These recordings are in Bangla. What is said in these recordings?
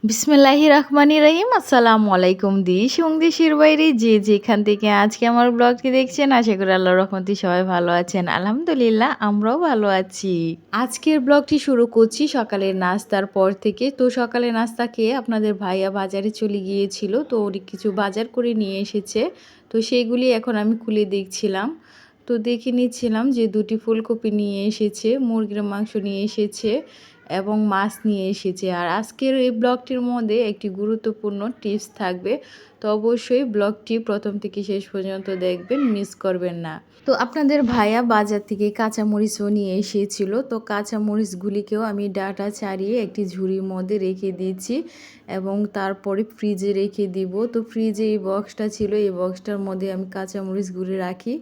বিসমিল্লাহির রহমানির রহিম। আসসালামু আলাইকুম দেশ এবং দেশের বাইরে যে যেখান থেকে আজকে আমার ব্লগটি দেখছেন, আশা করি আল্লাহর রহমতে সবাই ভালো আছেন। আলহামদুলিল্লাহ আমরাও ভালো আছি। আজকের ব্লগটি শুরু করছি সকালের নাস্তার পর থেকে। তো সকালে নাস্তা খেয়ে আপনাদের ভাইয়া বাজারে চলে গিয়েছিল, তো ওরই কিছু বাজার করে নিয়ে এসেছে। তো সেইগুলি এখন আমি খুলে দেখছিলাম। তো দেখে নিচ্ছিলাম যে দুটি ফুলকপি নিয়ে এসেছে, মুরগির মাংস নিয়ে এসেছে এবং মাছ নিয়ে এসেছে। আর আজকের এই ব্লগটির মধ্যে একটি গুরুত্বপূর্ণ টিপস থাকবে, তো অবশ্যই ব্লগটি প্রথম থেকে শেষ পর্যন্ত দেখবেন, মিস করবেন না। তো আপনাদের ভাইয়া বাজার থেকে কাঁচামরিচও নিয়ে এসেছিল, তো কাঁচামরিচগুলিকেও আমি ডাটা ছাড়িয়ে একটি ঝুড়ির মধ্যে রেখে দিয়েছি এবং তারপরে ফ্রিজে রেখে দিব। তো ফ্রিজে এই বক্সটা ছিল, এই বক্সটার মধ্যে আমি কাঁচামরিচগুলি রাখি।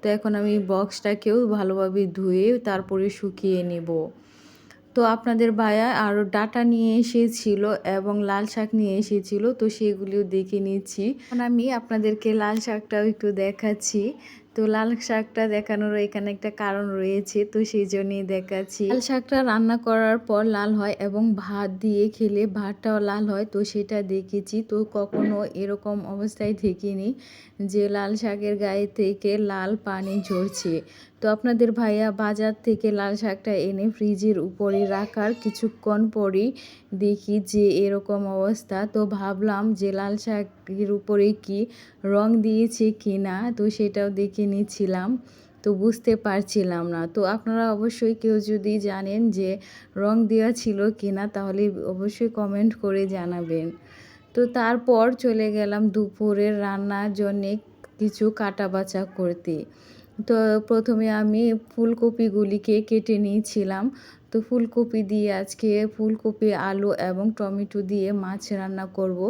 তো এখন আমি বক্সটাকেও ভালোভাবে ধুয়ে তারপরে শুকিয়ে নেব। তো আপনাদের ভাইয়া আরও ডাঁটা নিয়ে এসেছিল এবং লাল শাক নিয়ে এসেছিল, তো সেগুলিও দেখে নিচ্ছি। এখন আমি আপনাদেরকে লাল শাকটাও একটু দেখাচ্ছি। তো লাল শাকটা দেখানোর এখানে একটা কারণ রয়েছে, তো সেই জন্যই দেখাচ্ছি। লাল শাকটা রান্না করার পর লাল হয় এবং ভাত দিয়ে খেলে ভাতটাও লাল হয়, তো সেটা দেখেছি। তো কখনো এরকম অবস্থায় দেখিনি যে লাল শাকের গায়ে থেকে লাল পানি ঝরছে। তো আপনাদের ভাইয়া বাজার থেকে লাল শাকটা এনে ফ্রিজের উপরে রাখার কিছুক্ষণ পরেই দেখি যে এরকম অবস্থা। তো ভাবলাম যে লাল শাকের উপরে কি রং দিয়েছে কি না, তো সেটাও দেখে নিচ্ছিলাম। তো বুঝতে পারছিলাম না। তো আপনারা অবশ্যই কেউ যদি জানেন যে রং দেওয়া ছিল কি না, তাহলে অবশ্যই কমেন্ট করে জানাবেন। তো তারপর চলে গেলাম দুপুরের রান্নার জন্যে কিছু কাটা বাছা করতে। তো প্রথমে আমি ফুলকপিগুলিকে কেটে নিয়েছিলাম। তো ফুলকপি দিয়ে আজকে ফুলকপি, আলু এবং টমেটো দিয়ে মাছ রান্না করব।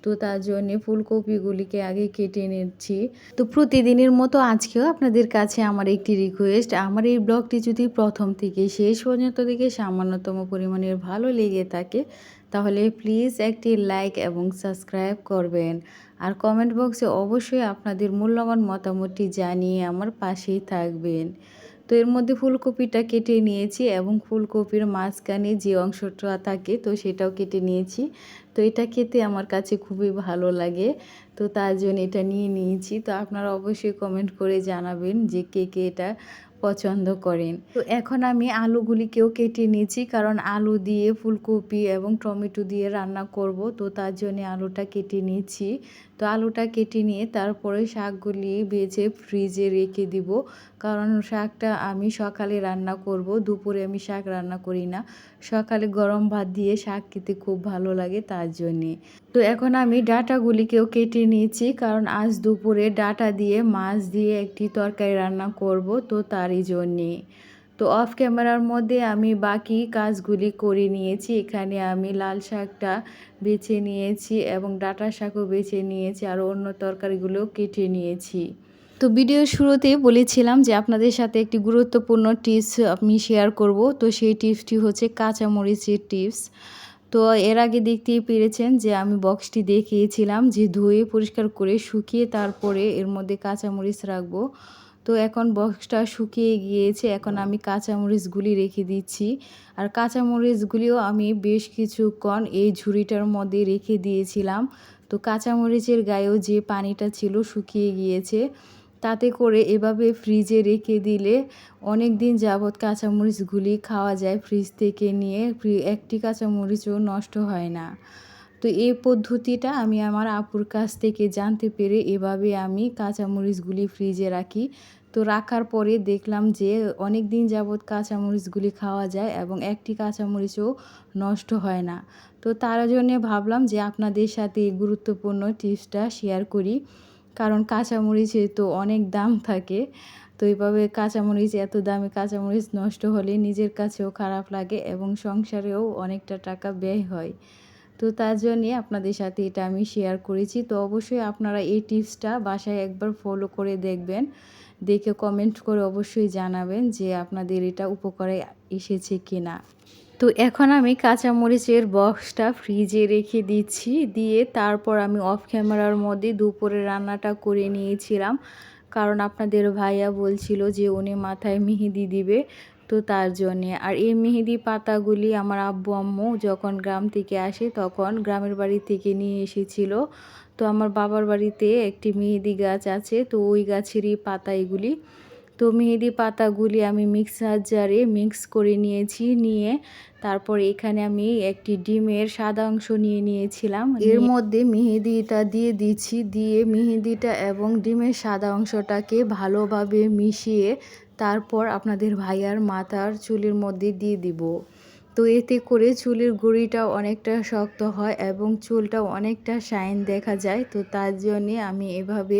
তো তার জন্যে ফুলকপিগুলিকে আগে কেটে নিচ্ছি। তো প্রতিদিনের মতো আজকেও আপনাদের কাছে আমার একটি রিকোয়েস্ট, আমার এই ব্লগটি যদি প্রথম থেকে শেষ পর্যন্ত দেখে সামান্যতম পরিমাণের ভালো লেগে থাকে, তাহলে প্লিজ একটি লাইক এবং সাবস্ক্রাইব করবেন। আর কমেন্ট বক্সে অবশ্যই আপনাদের মূল্যবান মতামতটি জানিয়ে আমার পাশেই থাকবেন। তো এর মধ্যে ফুলকপিটা কেটে নিয়েছি এবং ফুলকপির মাঝখানে যে অংশটা থাকে তো সেটাও কেটে নিয়েছি। তো এটা খেতে আমার কাছে খুবই ভালো লাগে, তো তার জন্য এটা নিয়ে নিয়েছি। তো আপনারা অবশ্যই কমেন্ট করে জানাবেন যে কে কে এটা পছন্দ করেন। তো এখন আমি আলুগুলিকেও কেটে নিয়েছি, কারণ আলু দিয়ে ফুলকপি এবং টমেটো দিয়ে রান্না করব, তো তার জন্য আলুটা কেটে নিয়েছি। তো আলুটা কেটে নিয়ে তারপরে শাকগুলি ভেজে ফ্রিজে রেখে দিব, কারণ শাকটা আমি সকালে রান্না করব, দুপুরে আমি শাক রান্না করি না। সকালে গরম ভাত দিয়ে শাক খেতে খুব ভালো লাগে, তার জন্যে। তো এখন আমি ডাঁটাগুলিকেও কেটে নিয়েছি, কারণ আজ দুপুরে ডাঁটা দিয়ে মাছ দিয়ে একটি তরকারি রান্না করব, তো তারই জন্যে। তো অফ ক্যামেরার মধ্যে আমি বাকি কাজগুলি করে নিয়েছি। এখানে আমি লাল শাকটা বেছে নিয়েছি এবং ডাঁটা শাকও বেছে নিয়েছি, আর অন্য তরকারিগুলোও কেটে নিয়েছি। তো ভিডিওর শুরুতেই বলেছিলাম যে আপনাদের সাথে একটি গুরুত্বপূর্ণ টিপস আমি শেয়ার করব। তো সেই টিপসটি হচ্ছে কাঁচামরিচের টিপস। তো এর আগে দেখতেই পেরেছেন যে আমি বক্সটি দেখিয়েছিলাম যে ধুয়ে পরিষ্কার করে শুকিয়ে তারপরে এর মধ্যে কাঁচামরিচ রাখবো। তো এখন বক্সটা শুকিয়ে গিয়েছে, এখন আমি কাঁচামরিচগুলি রেখে দিচ্ছি। আর কাঁচামরিচগুলিও আমি বেশ কিছুক্ষণ এই ঝুড়িটার মধ্যে রেখে দিয়েছিলাম। তো কাঁচামরিচের গায়েও যে পানিটা ছিল শুকিয়ে গিয়েছে। তাতে করে এভাবে ফ্রিজে রেখে দিলে অনেক দিন যাবৎ কাঁচামরিচগুলি খাওয়া যায়, ফ্রিজ থেকে নিয়ে একটি কাঁচামরিচও নষ্ট হয় না। তো এই পদ্ধতিটা আমি আমার আপুর কাছ থেকে জানতে পেরে এভাবে আমি কাঁচামরিচগুলি ফ্রিজে রাখি। তো রাখার পরে দেখলাম যে অনেক দিন যাবৎ কাঁচামরিচগুলি খাওয়া যায় এবং একটি কাঁচামরিচও নষ্ট হয় না। তো তার জন্যে ভাবলাম যে আপনাদের সাথে এই গুরুত্বপূর্ণ টিপসটা শেয়ার করি, কারণ কাঁচামরিচের তো অনেক দাম থাকে। তো এইভাবে কাঁচামরিচ, এত দামি কাঁচামরিচ নষ্ট হলে নিজের কাছেও খারাপ লাগে এবং সংসারেও অনেকটা টাকা ব্যয় হয়। তো তার জন্যে আপনাদের সাথে এটা আমি শেয়ার করেছি। তো অবশ্যই আপনারা এই টিপসটা বাসায় একবার ফলো করে দেখবেন, দেখে কমেন্ট করে অবশ্যই জানাবেন যে আপনাদের এটা উপকারে এসেছে কিনা। তো এখন আমি কাঁচামরিচের বক্সটা ফ্রিজে রেখে দিচ্ছি, দিয়ে তারপর আমি অফ ক্যামেরার মধ্যে দুপুরে রান্নাটা করে নিয়েছিলাম, কারণ আপনাদের ভাইয়া বলছিল যে উনি মাথায় মেহেদি দিবে। তো তার জন্যে। আর এই মেহেদি পাতাগুলি আমার আব্বু আম্মু যখন গ্রাম থেকে আসে তখন গ্রামের বাড়ি থেকে নিয়ে এসেছিল। তো আমার বাবার বাড়িতে একটি মেহেদি গাছ আছে, তো ওই গাছেরই পাতা এগুলি। তো মেহেদি পাতাগুলি আমি মিক্সার জারে মিক্স করে নিয়েছি, নিয়ে তারপর এখানে আমি একটি ডিমের সাদা অংশ নিয়ে নিয়েছিলাম। এর মধ্যে মেহেদিটা দিয়ে দিচ্ছি, দিয়ে মেহেদিটা এবং ডিমের সাদা অংশটাকে ভালোভাবে মিশিয়ে তারপর আপনাদের ভাইয়ার মাথার চুলের মধ্যে দিয়ে দিব। তো এতে করে চুলের গুঁড়িটাও অনেকটা শক্ত হয় এবং চুলটাও অনেকটা শাইন দেখা যায়। তো তার জন্যে আমি এভাবে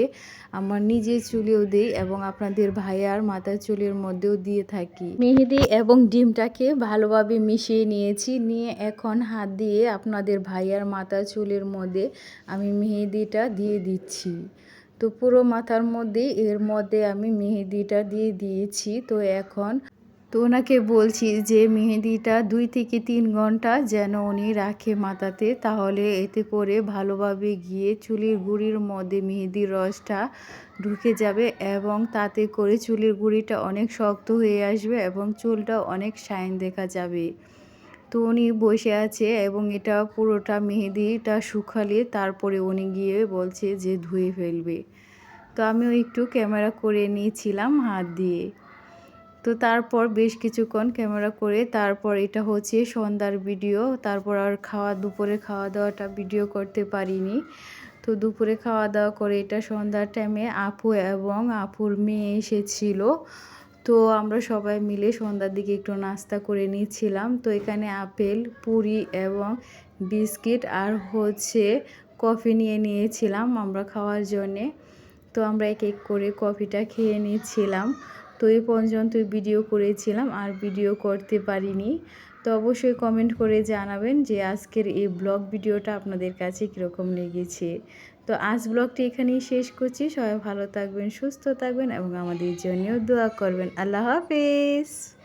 আমার নিজের চুলেও দিই এবং আপনাদের ভাইয়ার মাথার চুলের মধ্যেও দিয়ে থাকি। মেহেদি এবং ডিমটাকে ভালোভাবে মিশিয়ে নিয়েছি, নিয়ে এখন হাত দিয়ে আপনাদের ভাইয়ার মাথার চুলের মধ্যে আমি মেহেদিটা দিয়ে দিচ্ছি। তো পুরো মাথার মধ্যে এর মধ্যে আমি মেহেদিটা দিয়ে দিয়েছি। তো এখন তো ওনাকে বলছি যে মেহেদিটা 2 থেকে 3 ঘন্টা যেন উনি রাখে মাথাতে, তাহলে এতে করে ভালোভাবে গিয়ে চুলের গুঁড়ির মধ্যে মেহেদির রসটা ঢুকে যাবে এবং তাতে করে চুলের গুঁড়িটা অনেক শক্ত হয়ে আসবে এবং চুলটা অনেক শাইন দেখা যাবে। তো উনি বসে আছে এবং এটা পুরোটা মেহেদিটা শুকালে তারপরে উনি গিয়ে বলছে যে ধুয়ে ফেলবে। তো আমিও একটু ক্যামেরা করে নিয়েছিলাম হাত দিয়ে। তো তারপর বেশ কিছুক্ষণ ক্যামেরা করে তারপর এটা হচ্ছে সন্ধ্যার ভিডিও। তারপর আর দুপুরে খাওয়া দাওয়াটা ভিডিও করতে পারিনি। তো দুপুরে খাওয়া দাওয়া করে এটা সন্ধ্যার টাইমে আপু এবং আপুর মেয়ে এসেছিল। তো আমরা সবাই মিলে সন্ধ্যার দিকে একটু নাস্তা করে নিচ্ছিলাম। তো এখানে আপেল, পুরি এবং বিস্কিট আর হচ্ছে কফি নিয়ে নিয়েছিলাম আমরা খাওয়ার জন্যে। তো আমরা এক এক করে কফিটা খেয়ে নিচ্ছিলাম। তো এই পর্যন্ত ভিডিও করেছিলাম, আর ভিডিও করতে পারিনি। তো অবশ্যই কমেন্ট করে জানাবেন যে আজকের এই ব্লগ ভিডিওটা আপনাদের কাছে কীরকম লেগেছে। তো আজ ব্লগটি এখানেই শেষ করছি। সবাই ভালো থাকবেন, সুস্থ থাকবেন এবং আমাদের জন্যও দোয়া করবেন। আল্লাহ হাফেজ।